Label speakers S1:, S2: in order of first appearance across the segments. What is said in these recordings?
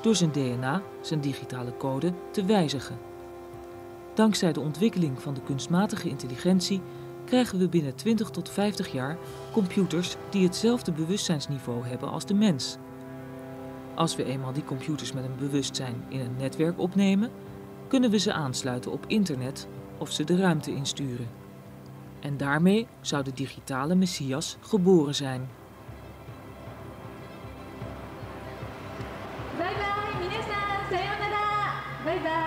S1: door zijn DNA, zijn digitale code, te wijzigen. Dankzij de ontwikkeling van de kunstmatige intelligentie krijgen we binnen 20 tot 50 jaar computers die hetzelfde bewustzijnsniveau hebben als de mens. Als we eenmaal die computers met een bewustzijn in een netwerk opnemen, kunnen we ze aansluiten op internet of ze de ruimte insturen. En daarmee zou de digitale Messias geboren zijn.
S2: Bye bye, minasan, sayonara. Bye bye.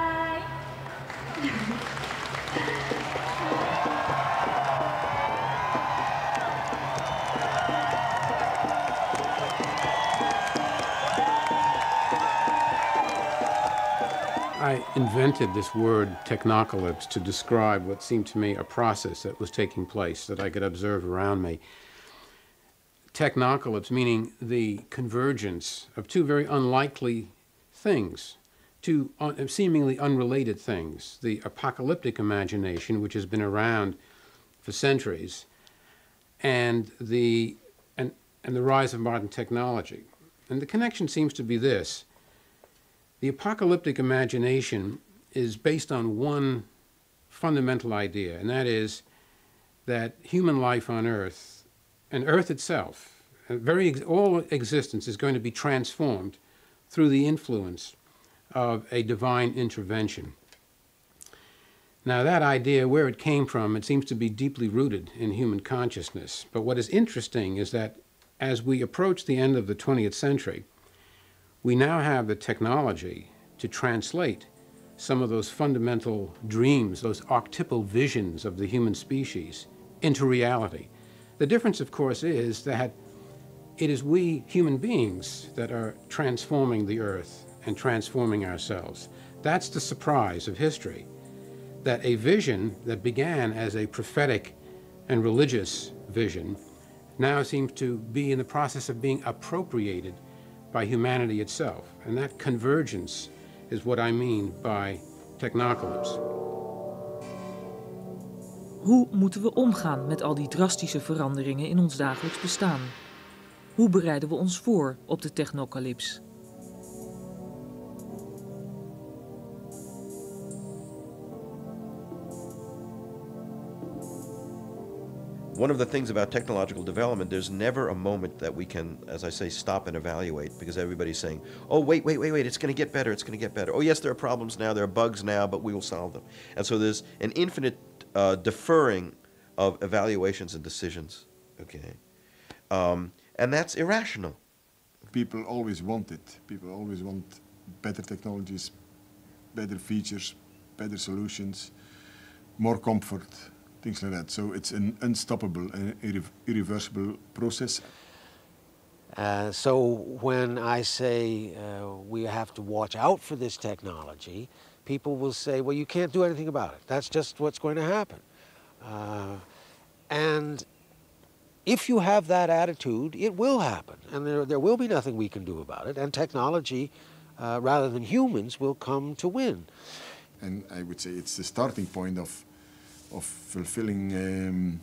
S3: I invented this word technocalypse to describe what seemed to me a process that was taking place that I could observe around me. Technocalypse meaning the convergence of two very unlikely things, two seemingly unrelated things. The apocalyptic imagination, which has been around for centuries, and the rise of modern technology. And the connection seems to be this. The apocalyptic imagination is based on one fundamental idea, and that is that human life on Earth, and Earth itself, all existence is going to be transformed through the influence of a divine intervention. Now that idea, where it came from, it seems to be deeply rooted in human consciousness. But what is interesting is that as we approach the end of the 20th century, we now have the technology to translate some of those fundamental dreams, those archetypal visions of the human species, into reality. The difference, of course, is that it is we human beings that are transforming the earth and transforming ourselves. That's the surprise of history, that a vision that began as a prophetic and religious vision now seems to be in the process of being appropriated by humanity itself. And that convergence is what I mean by technocalypse.
S1: Hoe moeten we omgaan met al die drastische veranderingen in ons dagelijks bestaan? Hoe bereiden we ons voor op de technocalypse?
S4: One of the things about technological development, there's never a moment that we can, as I say, stop and evaluate, because everybody's saying, oh, wait, it's going to get better, it's going to get better. Oh, yes, there are problems now, there are bugs now, but we will solve them. And so there's an infinite deferring of evaluations and decisions, okay? And that's irrational.
S5: People always want it. People always want better technologies, better features, better solutions, more comfort, things like that. So it's an unstoppable, irreversible process.
S6: So when I say we have to watch out for this technology, people will say, well, you can't do anything about it. That's just what's going to happen. And if you have that attitude, it will happen. And there will be nothing we can do about it. And technology, rather than humans, will come to win.
S5: And I would say it's the starting point of fulfilling,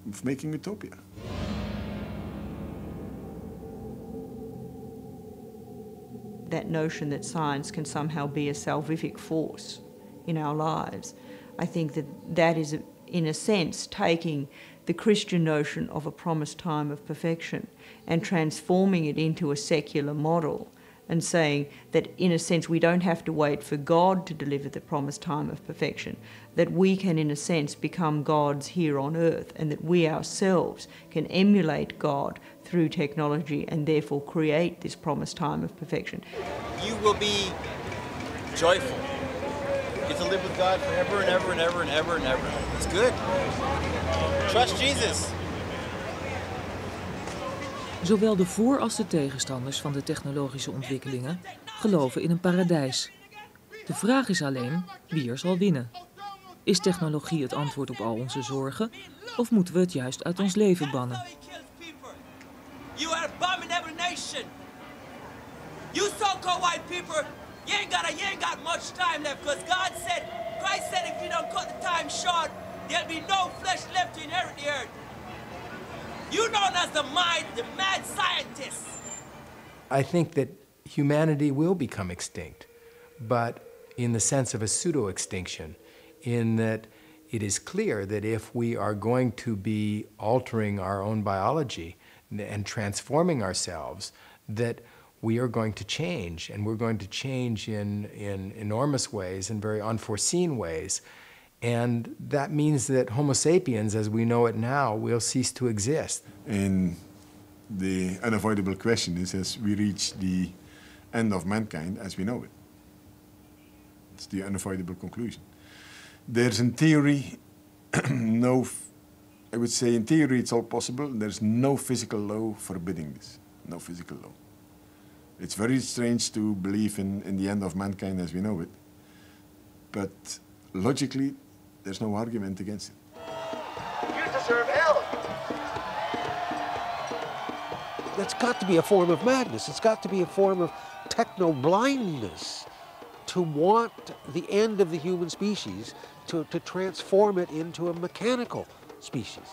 S5: of making utopia.
S7: That notion that science can somehow be a salvific force in our lives, I think that is, in a sense, taking the Christian notion of a promised time of perfection and transforming it into a secular model, and saying that, in a sense, we don't have to wait for God to deliver the promised time of perfection, that we can, in a sense, become gods here on earth, and that we ourselves can emulate God through technology and therefore create this promised time of perfection.
S8: You will be joyful. You get to live with God forever and ever and ever and ever and ever. It's good. Trust Jesus.
S1: Zowel de voor- als de tegenstanders van de technologische ontwikkelingen geloven in een paradijs. De vraag is alleen wie er zal winnen. Is technologie het antwoord op al onze zorgen, of moeten we het juist uit ons leven bannen?
S9: You are abominable nation. You so-called white people, you ain't got much time left, because Christ said if you don't cut the time short, there'll be no flesh left to inherit the earth. You known as the mad scientists.
S10: I think that humanity will become extinct, but in the sense of a pseudo-extinction, in that it is clear that if we are going to be altering our own biology and transforming ourselves, that we are going to change, and we're going to change in enormous ways, in very unforeseen ways. And that means that Homo sapiens, as we know it now, will cease to exist.
S5: And the unavoidable question is, as we reach the end of mankind as we know it. It's the unavoidable conclusion. There's in theory I would say in theory it's all possible. There's no physical law forbidding this, no physical law. It's very strange to believe in the end of mankind as we know it, but logically there's no argument against it.
S6: You deserve hell. That's got to be a form of madness. It's got to be a form of techno-blindness to want the end of the human species, to transform it into a mechanical species.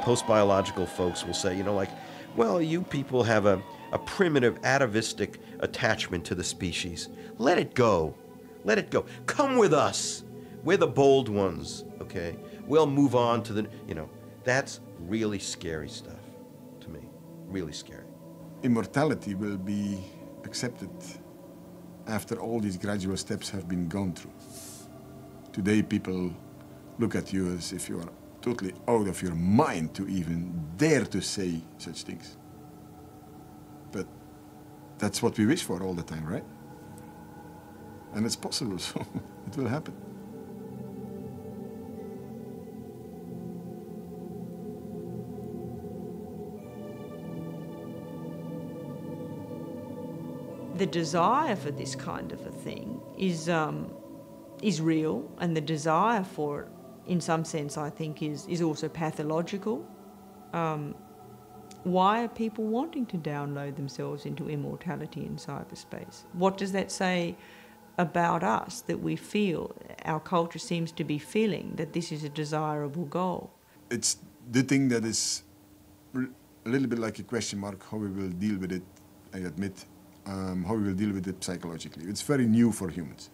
S4: Post-biological folks will say, you know, like, well, you people have a primitive, atavistic attachment to the species. Let it go. Let it go. Come with us. We're the bold ones, okay? We'll move on to the, you know, that's really scary stuff to me. Really scary.
S5: Immortality will be accepted after all these gradual steps have been gone through. Today people look at you as if you are totally out of your mind to even dare to say such things. But that's what we wish for all the time, right? And it's possible, so it will happen.
S7: The desire for this kind of a thing is real, and the desire for it, in some sense, I think, is also pathological. Why are people wanting to download themselves into immortality in cyberspace? What does that say about us, that we feel, our culture seems to be feeling that this is a desirable goal?
S5: It's the thing that is a little bit like a question mark, how we will deal with it, I admit, how we will deal with it psychologically. It's very new for humans.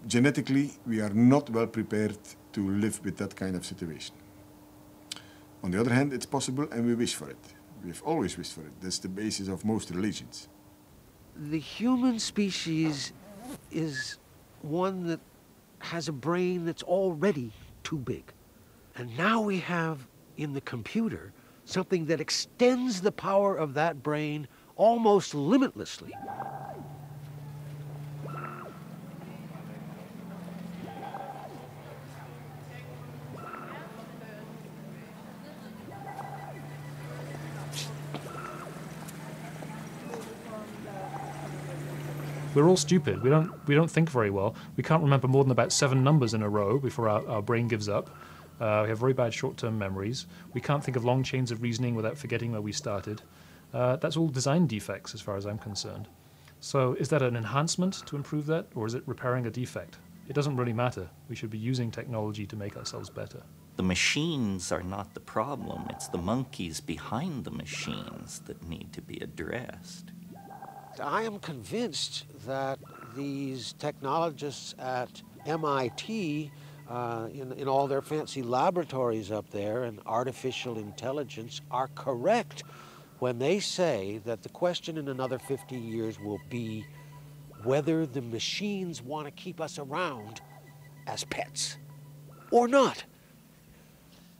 S5: Genetically, we are not well prepared to live with that kind of situation. On the other hand, it's possible, and we wish for it. We've always wished for it. That's the basis of most religions.
S6: The human species is one that has a brain that's already too big. And now we have in the computer something that extends the power of that brain almost limitlessly.
S11: We're all stupid. We don't think very well. We can't remember more than about 7 numbers in a row before our brain gives up. We have very bad short-term memories. We can't think of long chains of reasoning without forgetting where we started. That's all design defects as far as I'm concerned. So is that an enhancement to improve that, or is it repairing a defect? It doesn't really matter. We should be using technology to make ourselves better.
S12: The machines are not the problem. It's the monkeys behind the machines that need to be addressed.
S6: I am convinced that these technologists at MIT, in all their fancy laboratories up there and artificial intelligence, are correct when they say that the question in another 50 years will be whether the machines want to keep us around as pets or not.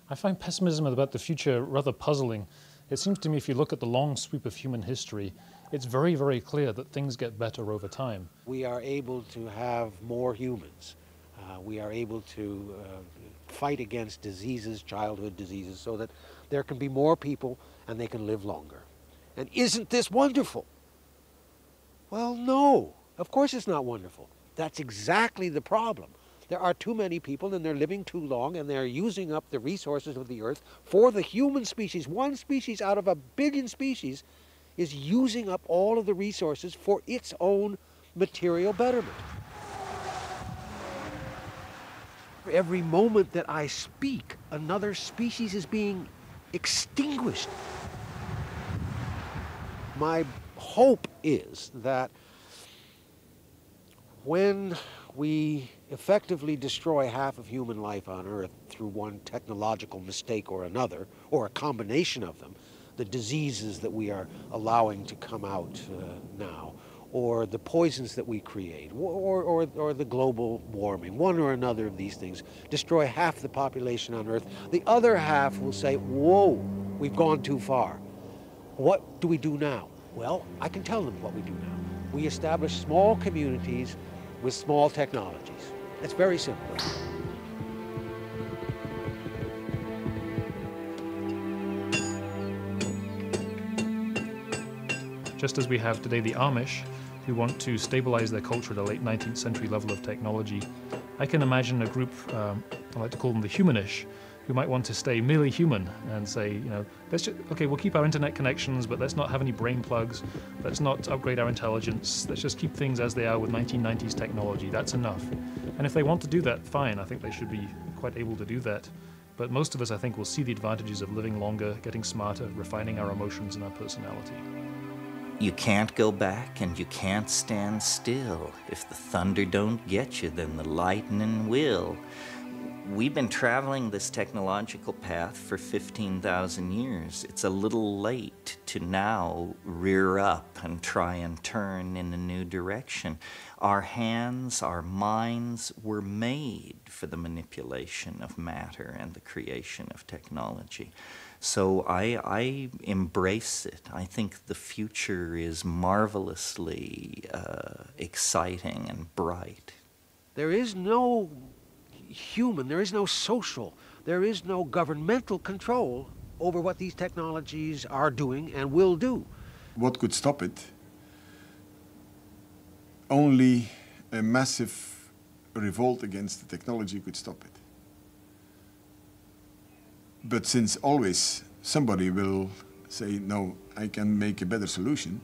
S11: I find pessimism about the future rather puzzling. It seems to me if you look at the long sweep of human history, it's very, very clear that things get better over time.
S6: We are able to have more humans. We are able to fight against diseases, childhood diseases, so that there can be more people and they can live longer. And isn't this wonderful? Well, no, of course it's not wonderful. That's exactly the problem. There are too many people and they're living too long and they're using up the resources of the earth for the human species. One species out of 1 billion species is using up all of the resources for its own material betterment. Every moment that I speak, another species is being extinguished. My hope is that when we effectively destroy half of human life on Earth through one technological mistake or another, or a combination of them, the diseases that we are allowing to come out now, or the poisons that we create, or the global warming, one or another of these things, destroy half the population on Earth, the other half will say, whoa, we've gone too far. What do we do now? Well, I can tell them what we do now. We establish small communities with small technologies. It's very simple.
S11: Just as we have today the Amish, who want to stabilize their culture at a late 19th century level of technology, I can imagine a group, I like to call them the humanish, who might want to stay merely human and say, you know, okay, we'll keep our internet connections, but let's not have any brain plugs. Let's not upgrade our intelligence. Let's just keep things as they are with 1990s technology. That's enough. And if they want to do that, fine. I think they should be quite able to do that. But most of us, I think, will see the advantages of living longer, getting smarter, refining our emotions and our personality.
S12: You can't go back and you can't stand still. If the thunder don't get you, then the lightning will. We've been traveling this technological path for 15,000 years. It's a little late to now rear up and try and turn in a new direction. Our hands, our minds were made for the manipulation of matter and the creation of technology. So I embrace it. I think the future is marvelously exciting and bright.
S6: There is no human, there is no social, there is no governmental control over what these technologies are doing and will do.
S5: What could stop it? Only a massive revolt against the technology could stop it. But since always somebody will say, no, I can make a better solution,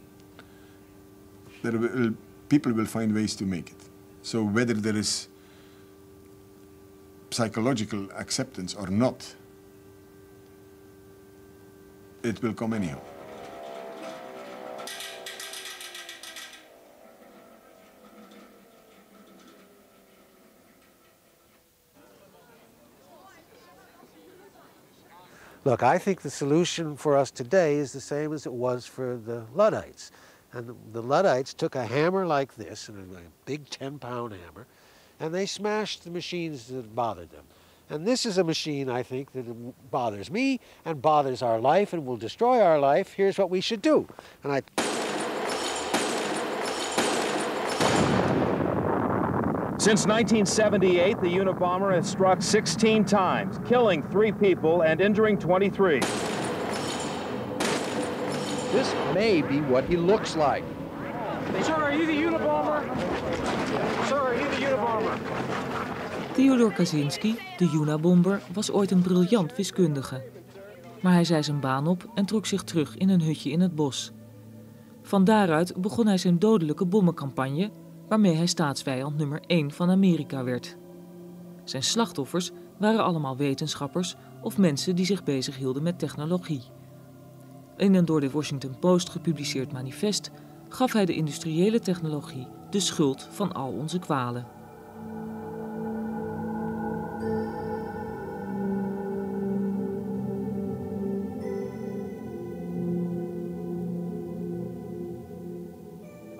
S5: people will find ways to make it. So whether there is psychological acceptance or not, it will come anyhow.
S6: Look, I think the solution for us today is the same as it was for the Luddites. And the Luddites took a hammer like this, and a big 10-pound hammer, and they smashed the machines that bothered them. And this is a machine, I think, that bothers me and bothers our life and will destroy our life. Here's what we should do. And I...
S13: Since 1978, the Unabomber has struck 16 times, killing 3 people and injuring 23.
S14: This may be what he looks like.
S13: Sir, are you the Unabomber? Sir, are you the Unabomber?
S1: Theodor Kaczynski, de Unabomber, was ooit een briljant wiskundige. Maar hij zei zijn baan op en trok zich terug in een hutje in het bos. Van daaruit begon hij zijn dodelijke bommencampagne, waarmee hij staatsvijand nummer 1 van Amerika werd. Zijn slachtoffers waren allemaal wetenschappers of mensen die zich bezighielden met technologie. In een door de Washington Post gepubliceerd manifest gaf hij de industriële technologie de schuld van al onze kwalen.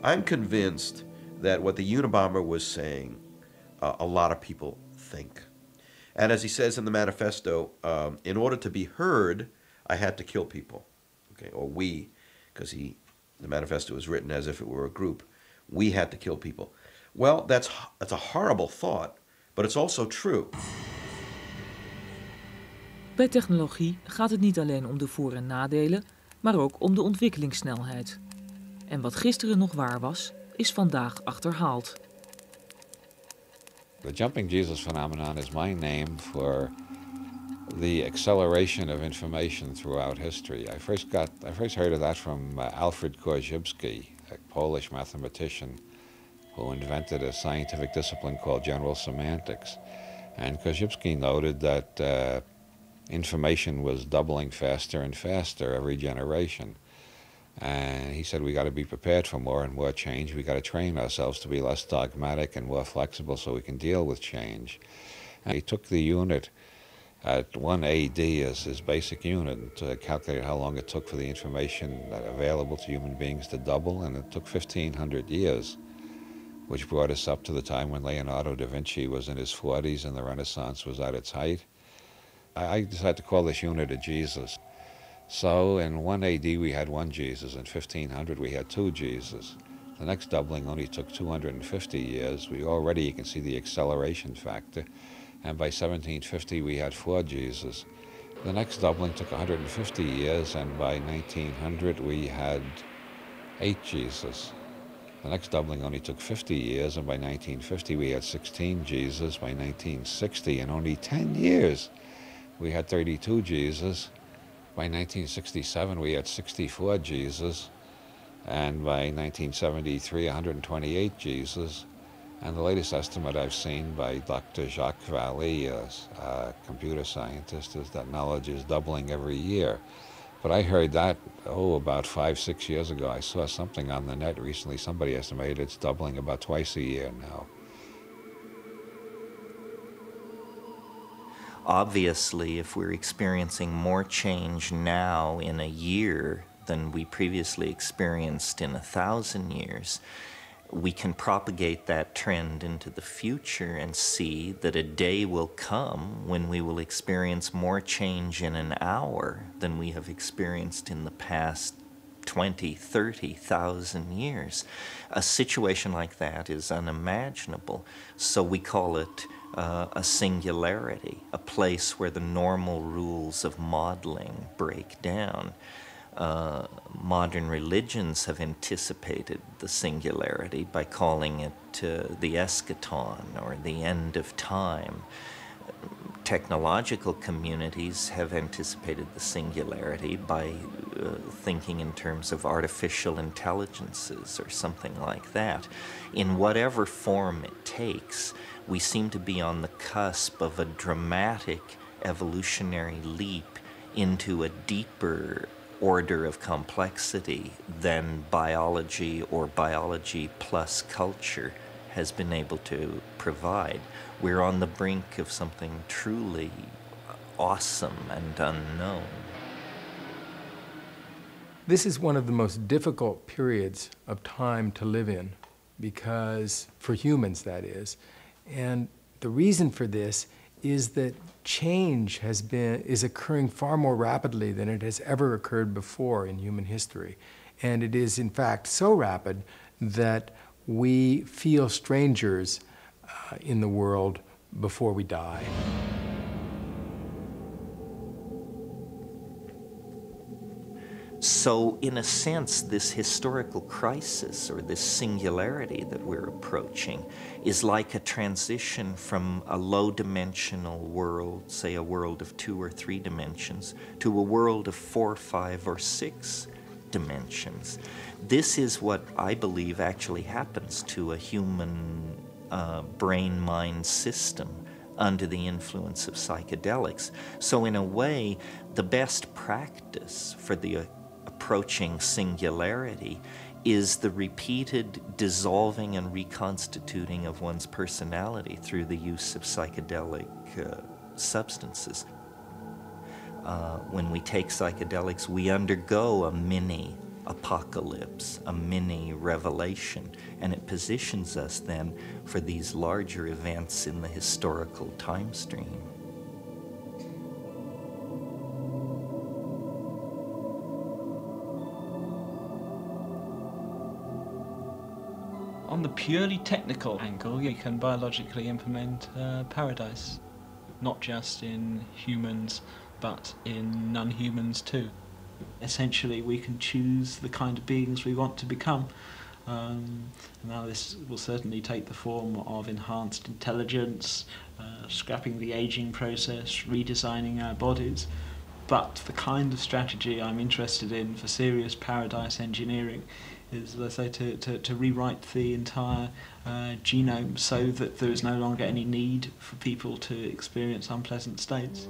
S4: I'm convinced that what the Unabomber was saying, a lot of people think. And as he says in the manifesto, in order to be heard, I had to kill people. Okay, or we, because the manifesto was written as if it were a group. We had to kill people. Well, that's a horrible thought, but it's also true.
S1: Bij technologie gaat het niet alleen om de voor- en nadelen, maar ook om de ontwikkelingssnelheid. En wat gisteren nog waar was, is vandaag achterhaald.
S15: The jumping Jesus phenomenon is my name for the acceleration of information throughout history. I first heard of that from Alfred Korzybski, a Polish mathematician who invented a scientific discipline called general semantics. And Korzybski noted that information was doubling faster and faster every generation. And he said we got to be prepared for more and more change. We got to train ourselves to be less dogmatic and more flexible so we can deal with change. And he took the unit at 1 AD as his basic unit to calculate how long it took for the information available to human beings to double, and it took 1,500 years, which brought us up to the time when Leonardo da Vinci was in his 40s and the Renaissance was at its height. I decided to call this unit a Jesus. So in 1 AD we had one Jesus, in 1500 we had two Jesus. The next doubling only took 250 years. You can see the acceleration factor. And by 1750 we had four Jesus. The next doubling took 150 years, and by 1900 we had 8 Jesus. The next doubling only took 50 years, and by 1950 we had 16 Jesus. By 1960, in only 10 years, we had 32 Jesus. By 1967, we had 64 Jesus, and by 1973, 128 Jesus. And the latest estimate I've seen by Dr. Jacques Vallée, a computer scientist, is that knowledge is doubling every year. But I heard that, about 5-6 years ago. I saw something on the net recently. Somebody estimated it's doubling about twice a year now.
S12: Obviously, if we're experiencing more change now in a year than we previously experienced in 1,000 years, we can propagate that trend into the future and see that a day will come when we will experience more change in an hour than we have experienced in the past 20, 30,000 years. A situation like that is unimaginable, so we call it a singularity, a place where the normal rules of modeling break down. Modern religions have anticipated the singularity by calling it the eschaton, or the end of time. Technological communities have anticipated the singularity by thinking in terms of artificial intelligences or something like that. In whatever form it takes, we seem to be on the cusp of a dramatic evolutionary leap into a deeper order of complexity than biology or biology plus culture has been able to provide. We're on the brink of something truly awesome and unknown.
S10: This is one of the most difficult periods of time to live in, because, for humans that is, and the reason for this is that change is occurring far more rapidly than it has ever occurred before in human history. And it is, in fact, so rapid that we feel strangers in the world before we die.
S12: So, in a sense, this historical crisis, or this singularity that we're approaching, is like a transition from a low-dimensional world, say a world of 2 or 3 dimensions, to a world of 4, 5, or 6 dimensions. This is what I believe actually happens to a human brain-mind system under the influence of psychedelics. So in a way, the best practice for the approaching singularity is the repeated dissolving and reconstituting of one's personality through the use of psychedelic substances. When we take psychedelics, we undergo a mini apocalypse, a mini revelation, and it positions us then for these larger events in the historical time stream.
S16: On the purely technical angle, you can biologically implement paradise, not just in humans, but in non-humans too. Essentially, we can choose the kind of beings we want to become. Now this will certainly take the form of enhanced intelligence, scrapping the aging process, redesigning our bodies. But the kind of strategy I'm interested in for serious paradise engineering is, let's say, to rewrite the entire genome so that there is no longer any need for people to experience unpleasant states.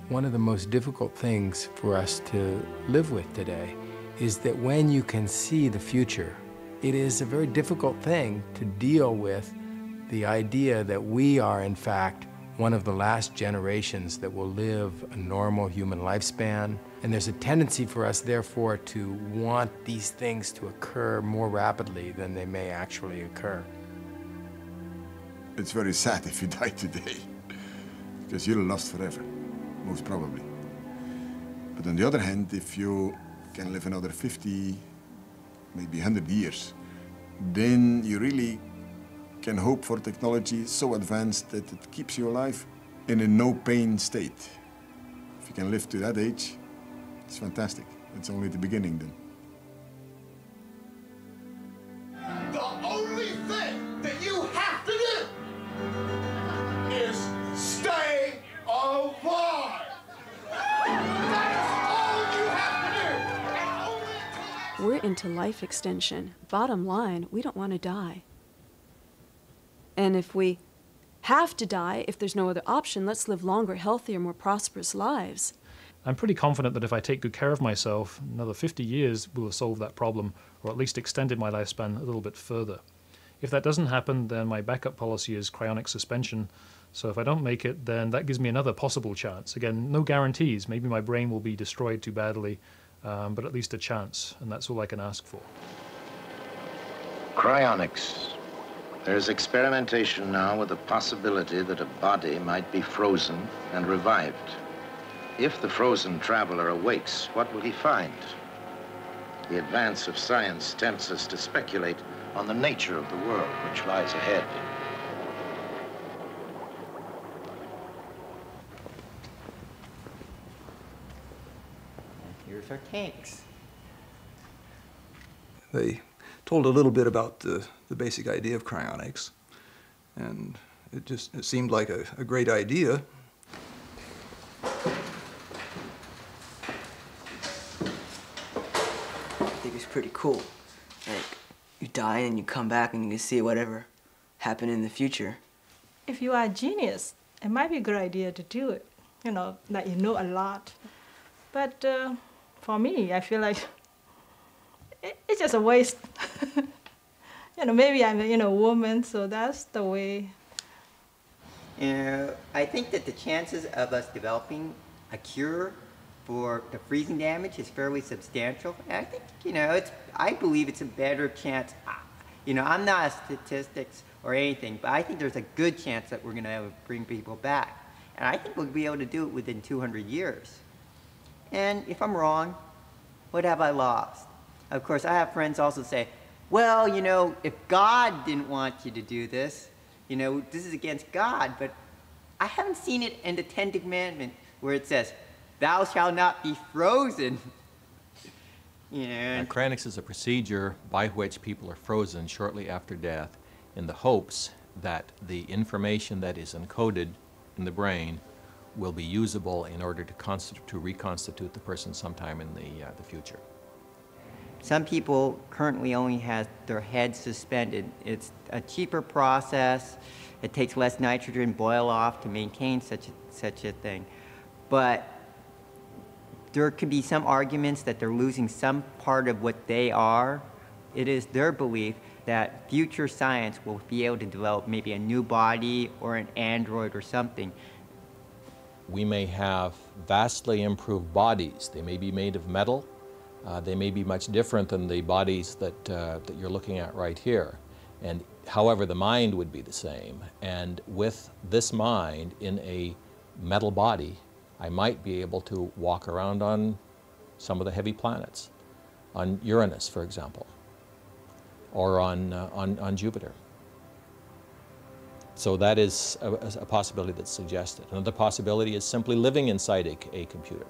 S10: One of the most difficult things for us to live with today is that when you can see the future, it is a very difficult thing to deal with the idea that we are, in fact, one of the last generations that will live a normal human lifespan. And there's a tendency for us, therefore, to want these things to occur more rapidly than they may actually occur.
S5: It's very sad if you die today, because you're lost forever, most probably. But on the other hand, if you can live another 50, maybe 100 years, then you really can hope for technology so advanced that it keeps you alive in a no-pain state. If you can live to that age, it's fantastic. It's only the beginning then.
S17: The only thing that you have to do is stay alive. That is all you have to do.
S18: We're into life extension. Bottom line, we don't want to die. And if we have to die, if there's no other option, let's live longer, healthier, more prosperous lives.
S11: I'm pretty confident that if I take good care of myself, another 50 years will have solved that problem, or at least extended my lifespan a little bit further. If that doesn't happen, then my backup policy is cryonic suspension. So if I don't make it, then that gives me another possible chance. Again, no guarantees. Maybe my brain will be destroyed too badly, but at least a chance, and that's all I can ask for.
S19: Cryonics. There's experimentation now with the possibility that a body might be frozen and revived. If the frozen traveler awakes, what will he find? The advance of science tempts us to speculate on the nature of the world which lies ahead.
S20: Here's our tanks.
S21: They told a little bit about the basic idea of cryonics, and it seemed like a great idea.
S20: I think it's pretty cool. Like, you die and you come back and you can see whatever happened in the future.
S22: If you are a genius, it might be a good idea to do it. You know, that you know a lot. But for me, I feel like it's just a waste. You know, maybe I'm a woman, so that's the way.
S20: You know, I think that the chances of us developing a cure for the freezing damage is fairly substantial. And I think, I believe it's a better chance. I'm not a statistics or anything, but I think there's a good chance that we're going to bring people back. And I think we'll be able to do it within 200 years. And if I'm wrong, what have I lost? Of course, I have friends also say, well, if God didn't want you to do this, this is against God, but I haven't seen it in the 10th commandment where it says, thou shalt not be frozen.
S23: Cryonics is a procedure by which people are frozen shortly after death in the hopes that the information that is encoded in the brain will be usable in order to reconstitute the person sometime in the future.
S20: Some people currently only have their heads suspended. It's a cheaper process. It takes less nitrogen boil off to maintain such a thing. But there could be some arguments that they're losing some part of what they are. It is their belief that future science will be able to develop maybe a new body or an android or something.
S23: We may have vastly improved bodies. They may be made of metal. They may be much different than the bodies that you're looking at right here. And however, the mind would be the same. And with this mind in a metal body, I might be able to walk around on some of the heavy planets, on Uranus, for example, or on Jupiter. So that is a possibility that's suggested. Another possibility is simply living inside a computer.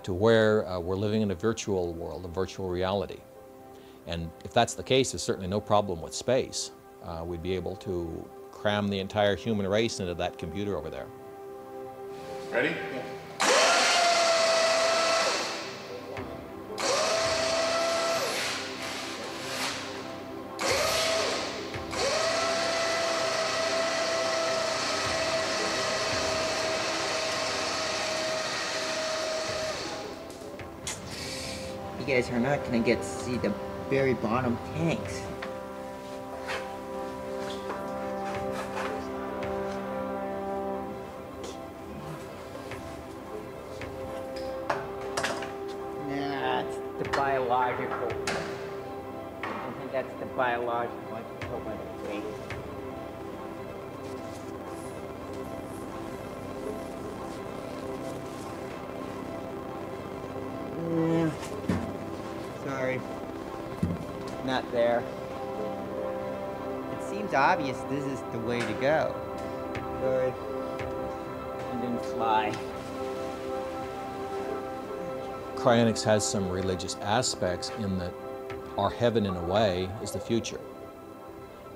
S23: To where we're living in a virtual world, a virtual reality. And if that's the case, there's certainly no problem with space. We'd be able to cram the entire human race into that computer over there.
S17: Ready?
S20: You guys are not going to get to see the very bottom tanks. Nah, it's the biological. I think that's the biological. I can tell by the weight. Sorry. Not there. It seems obvious this is the way to go. Sorry. I didn't fly.
S23: Cryonics has some religious aspects in that our heaven, in a way, is the future.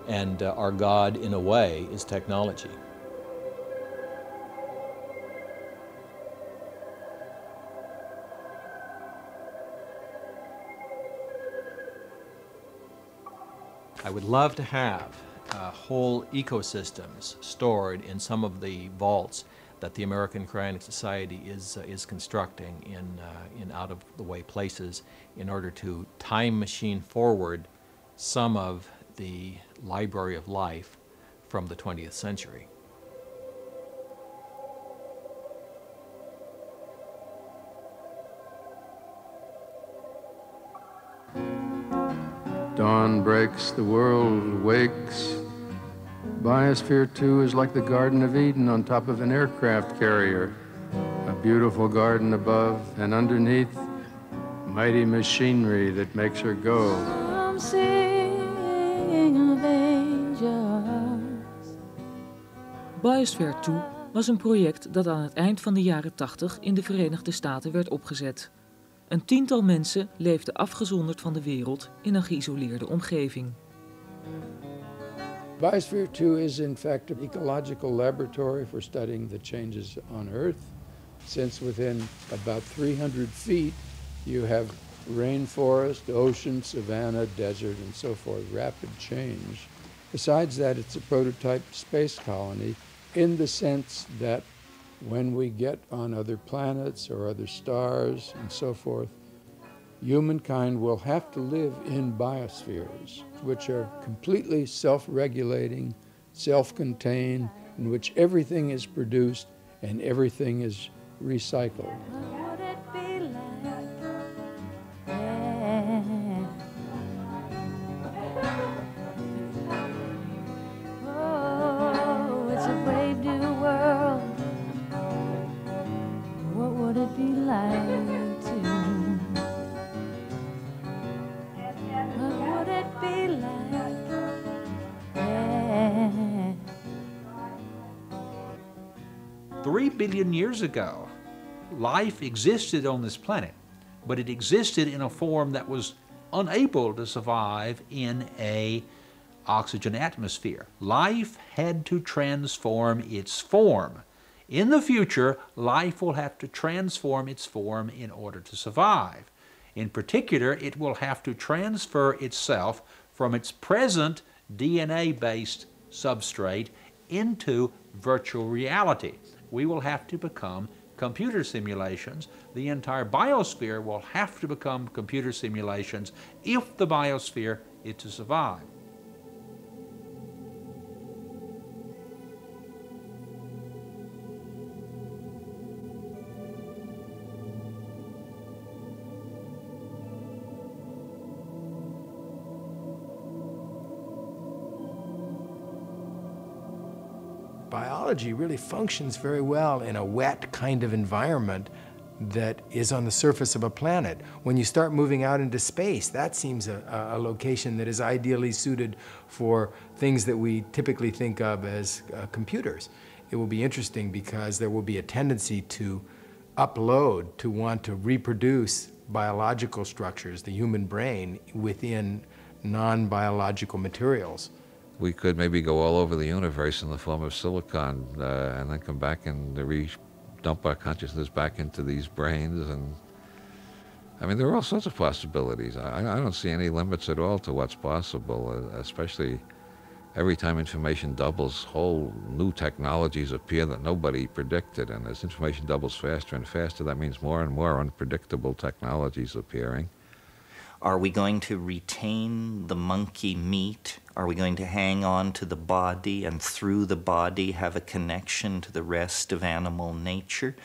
S23: And our God, in a way, is technology. I would love to have whole ecosystems stored in some of the vaults that the American Cryonic Society is constructing in out-of-the-way places in order to time machine forward some of the library of life from the 20th century.
S2: Dawn breaks, the world wakes. Biosphere 2 is like the Garden of Eden on top of an aircraft carrier. A beautiful garden above, and underneath, mighty machinery that makes her go.
S3: I'm singing of angels.
S1: Biosphere 2 was een project dat aan het eind van de jaren 80 in de Verenigde Staten werd opgezet. Een tiental mensen leefden afgezonderd van de wereld in een geïsoleerde omgeving.
S2: Biosphere 2 is in fact an ecological laboratory for studying the changes on Earth. Since within about 300 feet you have rainforest, ocean, savanna, desert, and so forth, rapid change. Besides that, it's a prototype space colony in the sense that when we get on other planets or other stars and so forth, humankind will have to live in biospheres, which are completely self-regulating, self-contained, in which everything is produced and everything is recycled.
S3: What would it be like? Oh, it's a brave new world. What would it be like to? What would it be like?
S8: 3 billion years ago, life existed on this planet, but it existed in a form that was unable to survive in an oxygen atmosphere. Life had to transform its form. In the future, life will have to transform its form in order to survive. In particular, it will have to transfer itself from its present DNA-based substrate into virtual reality. We will have to become computer simulations. The entire biosphere will have to become computer simulations if the biosphere is to survive.
S10: Biology really functions very well in a wet kind of environment that is on the surface of a planet. When you start moving out into space, that seems a location that is ideally suited for things that we typically think of as computers. It will be interesting because there will be a tendency to upload, to want to reproduce biological structures, the human brain, within non-biological materials.
S15: we could maybe go all over the universe in the form of silicon and then come back and dump our consciousness back into these brains. And I mean, there are all sorts of possibilities. I don't see any limits at all to what's possible, especially every time information doubles, whole new technologies appear that nobody predicted. And as information doubles faster and faster, that means more and more unpredictable technologies appearing.
S12: Are we going to retain the monkey meat? Are we going to hang on to the body and through the body have a connection to the rest of animal nature?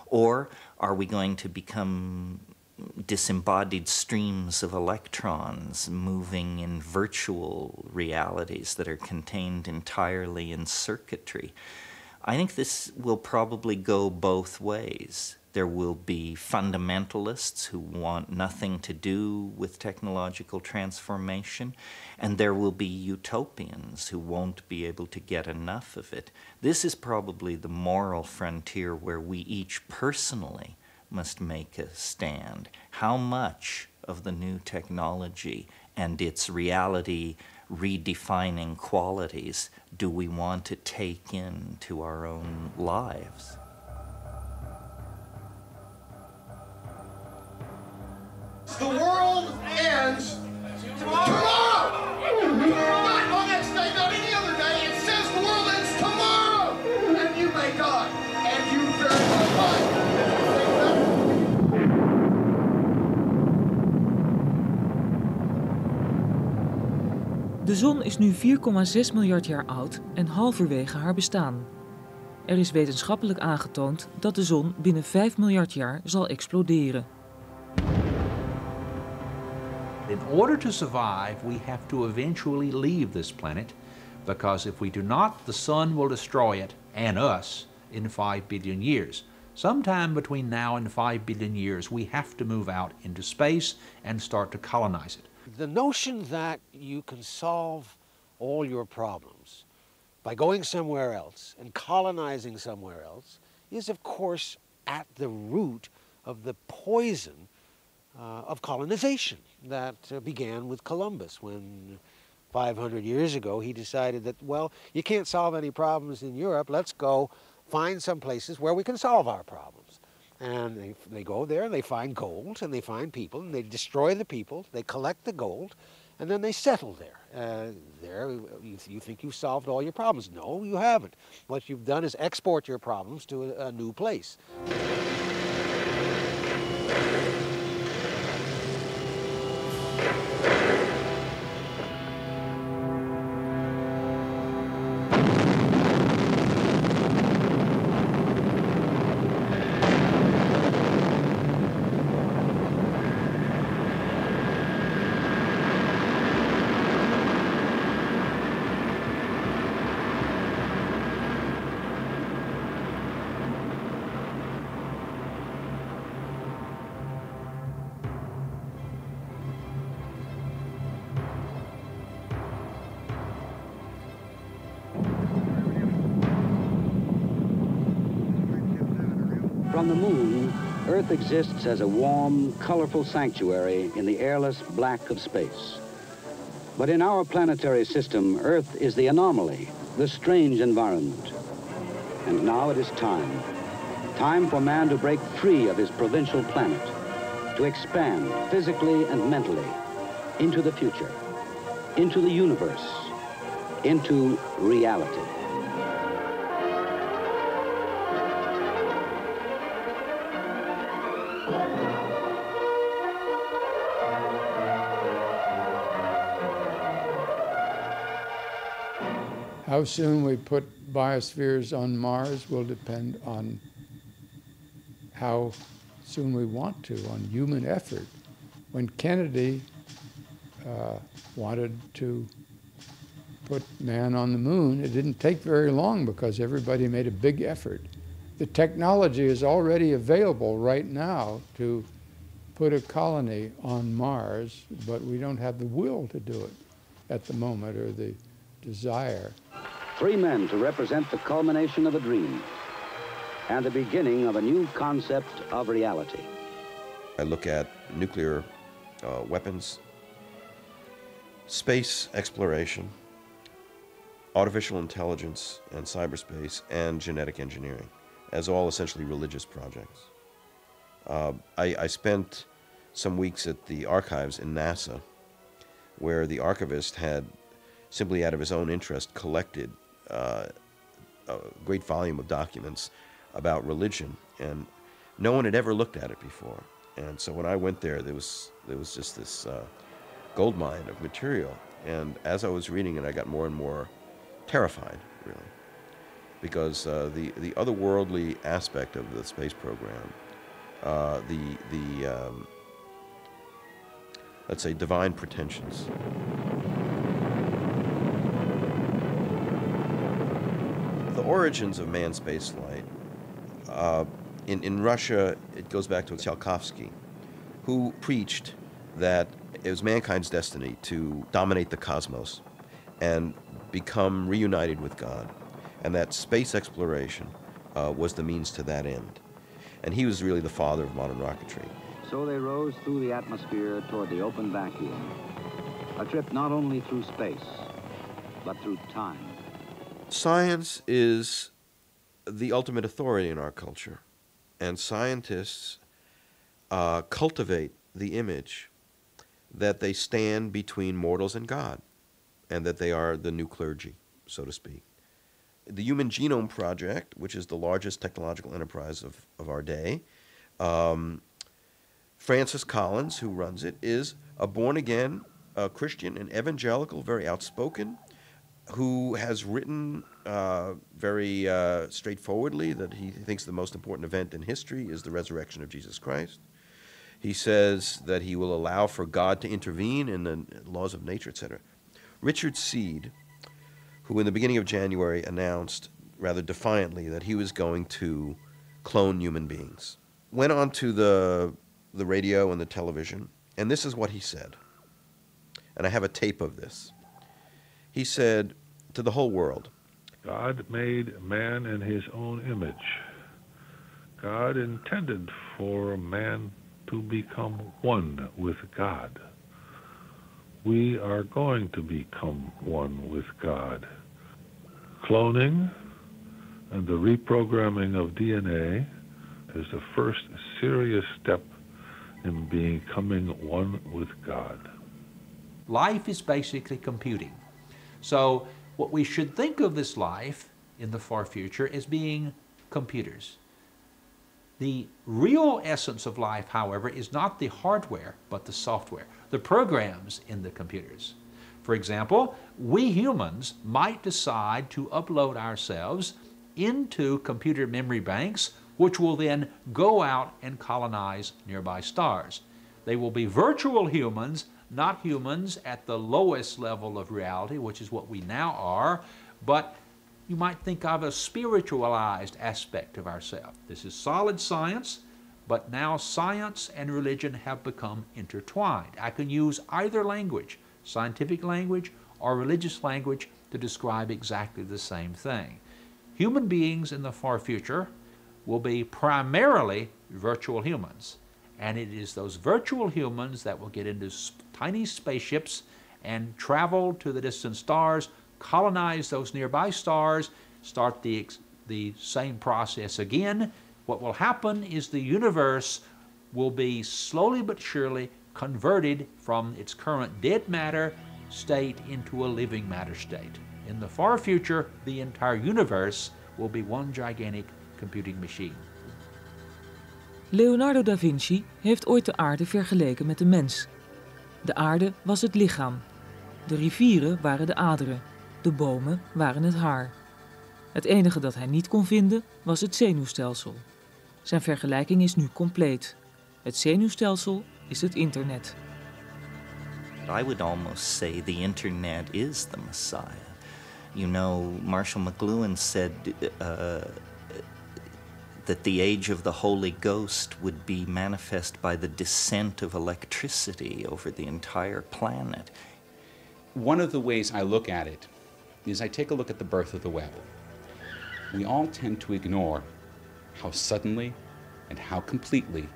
S12: Or are we going to become disembodied streams of electrons moving in virtual realities that are contained entirely in circuitry? I think this will probably go both ways. There will be fundamentalists who want nothing to do with technological transformation, and there will be utopians who won't be able to get enough of it. This is probably the moral frontier where we each personally must make a stand. How much of the new technology and its reality redefining qualities do we want to take into our own lives?
S6: The world ends tomorrow! Not on next day, not any other day. It says the world ends tomorrow! And you may die. And you very well might.
S1: De zon is nu 4,6 miljard jaar oud en halverwege haar bestaan. Er is wetenschappelijk aangetoond dat de zon binnen 5 miljard jaar zal exploderen.
S8: In order to survive, we have to eventually leave this planet, because if we do not, the sun will destroy it and us in 5 billion years. Sometime between now and 5 billion years, we have to move out into space and start to colonize it.
S7: The notion that you can solve all your problems by going somewhere else and colonizing somewhere else is, of course, at the root of the poison of colonization that began with Columbus when 500 years ago he decided that, well, you can't solve any problems in Europe, let's go find some places where we can solve our problems. And they go there and they find gold and they find people and they destroy the people, they collect the gold, and then they settle there. You think you've solved all your problems. No, you haven't. What you've done is export your problems to a new place.
S9: From the moon, Earth exists as a warm, colorful sanctuary in the airless black of space. But in our planetary system, Earth is the anomaly, the strange environment. And now it is time. Time for man to break free of his provincial planet, to expand physically and mentally into the future, into the universe, into reality.
S2: How soon we put biospheres on Mars will depend on how soon we want to, on human effort. When Kennedy wanted to put man on the moon, it didn't take very long because everybody made a big effort. The technology is already available right now to put a colony on Mars, but we don't have the will to do it at the moment, or the desire.
S9: 3 men to represent the culmination of a dream and the beginning of a new concept of reality.
S4: I look at nuclear weapons, space exploration, artificial intelligence and cyberspace, and genetic engineering as all essentially religious projects. I spent some weeks at the archives in NASA, where the archivist had, simply out of his own interest, collected a great volume of documents about religion, and no one had ever looked at it before. And so when I went there, there was just this gold mine of material. And as I was reading it, I got more and more terrified, really, because the otherworldly aspect of the space program, let's say, divine pretensions. The origins of manned spaceflight, in Russia, it goes back to Tsiolkovsky, who preached that it was mankind's destiny to dominate the cosmos and become reunited with God, and that space exploration was the means to that end. And he was really the father of modern rocketry.
S9: So they rose through the atmosphere toward the open vacuum. A trip not only through space, but through time.
S4: Science is the ultimate authority in our culture, and scientists cultivate the image that they stand between mortals and God, and that they are the new clergy, so to speak. The Human Genome Project, which is the largest technological enterprise of our day, Francis Collins, who runs it, is a born-again Christian and evangelical, very outspoken, who has written very straightforwardly that he thinks the most important event in history is the resurrection of Jesus Christ. He says that he will allow for God to intervene in the laws of nature, etc. Richard Seed, who in the beginning of January announced rather defiantly that he was going to clone human beings, went on to the radio and the television, and this is what he said. And I have a tape of this. He said to the whole world,
S13: God made man in his own image. God intended for man to become one with God. We are going to become one with God. Cloning and the reprogramming of DNA is the first serious step in becoming one with God.
S8: Life is basically computing. So what we should think of this life in the far future as being computers. The real essence of life, however, is not the hardware, but the software, the programs in the computers. For example, we humans might decide to upload ourselves into computer memory banks, which will then go out and colonize nearby stars. They will be virtual humans, not humans at the lowest level of reality, which is what we now are, but you might think of a spiritualized aspect of ourselves. This is solid science, but now science and religion have become intertwined. I can use either language, scientific language or religious language, to describe exactly the same thing. Human beings in the far future will be primarily virtual humans, and it is those virtual humans that will get into tiny spaceships and travel to the distant stars, colonize those nearby stars, start the same process again. What will happen is the universe will be slowly but surely converted from its current dead matter state into a living matter state. In the far future, the entire universe will be one gigantic computing machine.
S1: Leonardo da Vinci heeft ooit de aarde vergeleken met de mens. De aarde was het lichaam. De rivieren waren de aderen. De bomen waren het haar. Het enige dat hij niet kon vinden was het zenuwstelsel. Zijn vergelijking is nu compleet. Het zenuwstelsel is het internet.
S12: I would almost say the internet is the Messiah. You know, Marshall McLuhan said that the age of the Holy Ghost would be manifest by the descent of electricity over the entire planet.
S14: One of the ways I look at it is I take a look at the birth of the web. We all tend to ignore how suddenly and how completely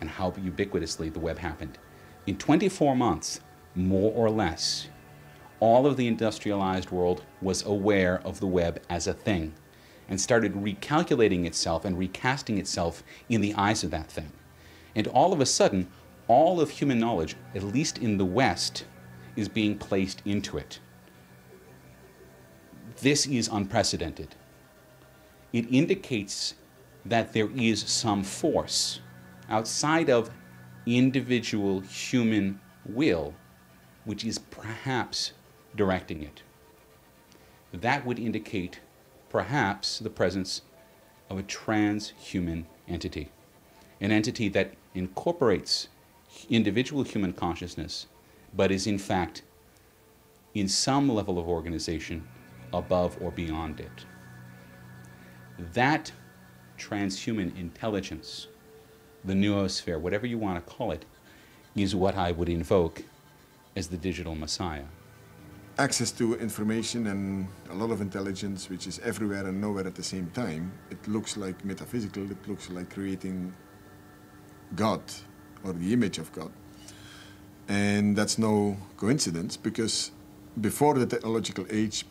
S14: and how ubiquitously the web happened. In 24 months, more or less, all of the industrialized world was aware of the web as a thing and started recalculating itself and recasting itself in the eyes of that thing. And all of a sudden, all of human knowledge, at least in the West, is being placed into it. This is unprecedented. It indicates that there is some force outside of individual human will which is perhaps directing it. That would indicate perhaps the presence of a transhuman entity, an entity that incorporates individual human consciousness, but is in fact, in some level of organization, above or beyond it. That transhuman intelligence, the noosphere, whatever you want to call it, is what I would invoke as the digital messiah.
S5: Access to information and a lot of intelligence which is everywhere and nowhere at the same time, it looks like metaphysical, it looks like creating God or the image of God. And that's no coincidence, because before the technological age,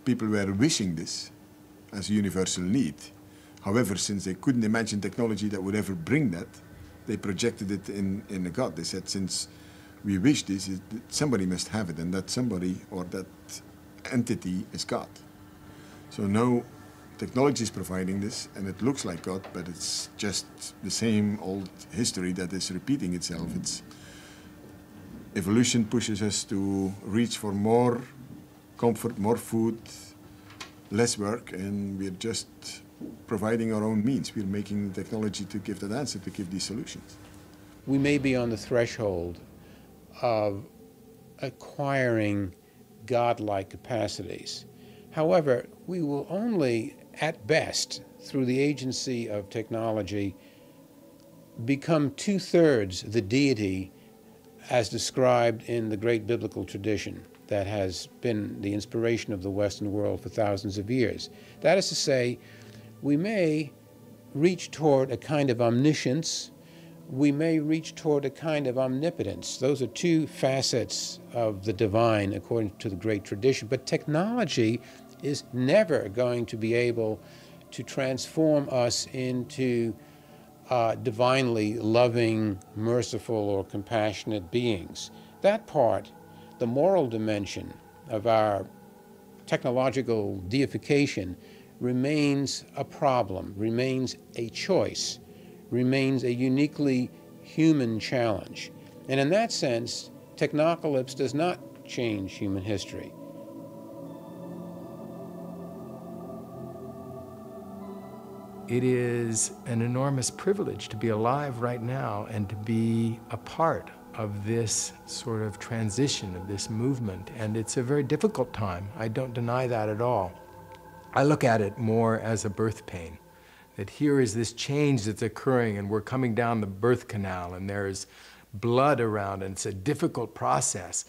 S5: people were wishing this as a universal need. However, since they couldn't imagine technology that would ever bring that, they projected it in a God. They said, since we wish this, somebody must have it, and that somebody or that entity is God. So now technology is providing this, and it looks like God, but it's just the same old history that is repeating itself. It's evolution pushes us to reach for more comfort, more food, less work, and we're just providing our own means. We're making the technology to give that answer, to give these solutions.
S7: We may be on the threshold of acquiring godlike capacities. However, we will only, at best, through the agency of technology, become two-thirds the deity as described in the great biblical tradition that has been the inspiration of the Western world for thousands of years. That is to say, we may reach toward a kind of omniscience, we may reach toward a kind of omnipotence. Those are two facets of the divine according to the great tradition. But technology is never going to be able to transform us into divinely loving, merciful, or compassionate beings. That part, the moral dimension of our technological deification, remains a problem, remains a choice, remains a uniquely human challenge. And in that sense, Technocalypse does not change human history.
S10: It is an enormous privilege to be alive right now and to be a part of this sort of transition, of this movement. And it's a very difficult time. I don't deny that at all. I look at it more as a birth pain, that here is this change that's occurring and we're coming down the birth canal and there's blood around and it's a difficult process,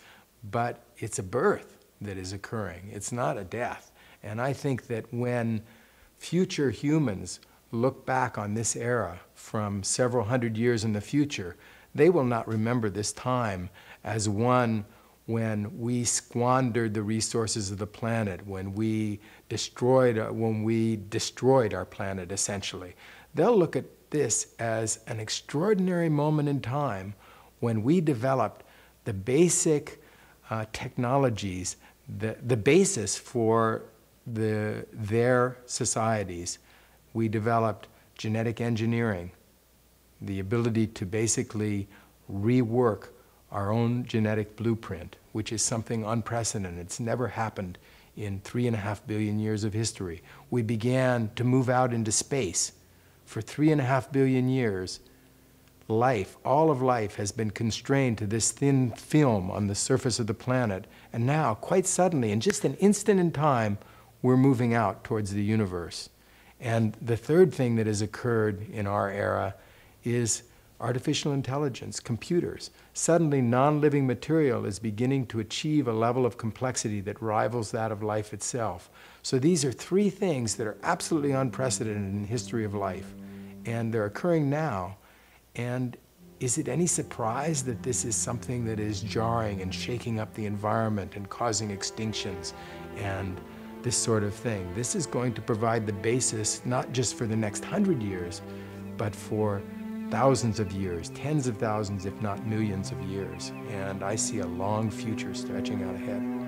S10: but it's a birth that is occurring. It's not a death. And I think that when future humans look back on this era from several hundred years in the future, they will not remember this time as one when we squandered the resources of the planet, when we destroyed our planet, essentially. They'll look at this as an extraordinary moment in time when we developed the basic technologies, the basis for their societies. We developed genetic engineering, the ability to basically rework our own genetic blueprint, which is something unprecedented. It's never happened in 3.5 billion years of history. We began to move out into space. For 3.5 billion years, life, all of life, has been constrained to this thin film on the surface of the planet. And now, quite suddenly, in just an instant in time, we're moving out towards the universe. And the third thing that has occurred in our era is artificial intelligence, computers. Suddenly, non-living material is beginning to achieve a level of complexity that rivals that of life itself. So these are three things that are absolutely unprecedented in the history of life. And they're occurring now. And is it any surprise that this is something that is jarring and shaking up the environment and causing extinctions and this sort of thing? This is going to provide the basis not just for the next 100 years, but for thousands of years, tens of thousands, if not millions of years. And I see a long future stretching out ahead.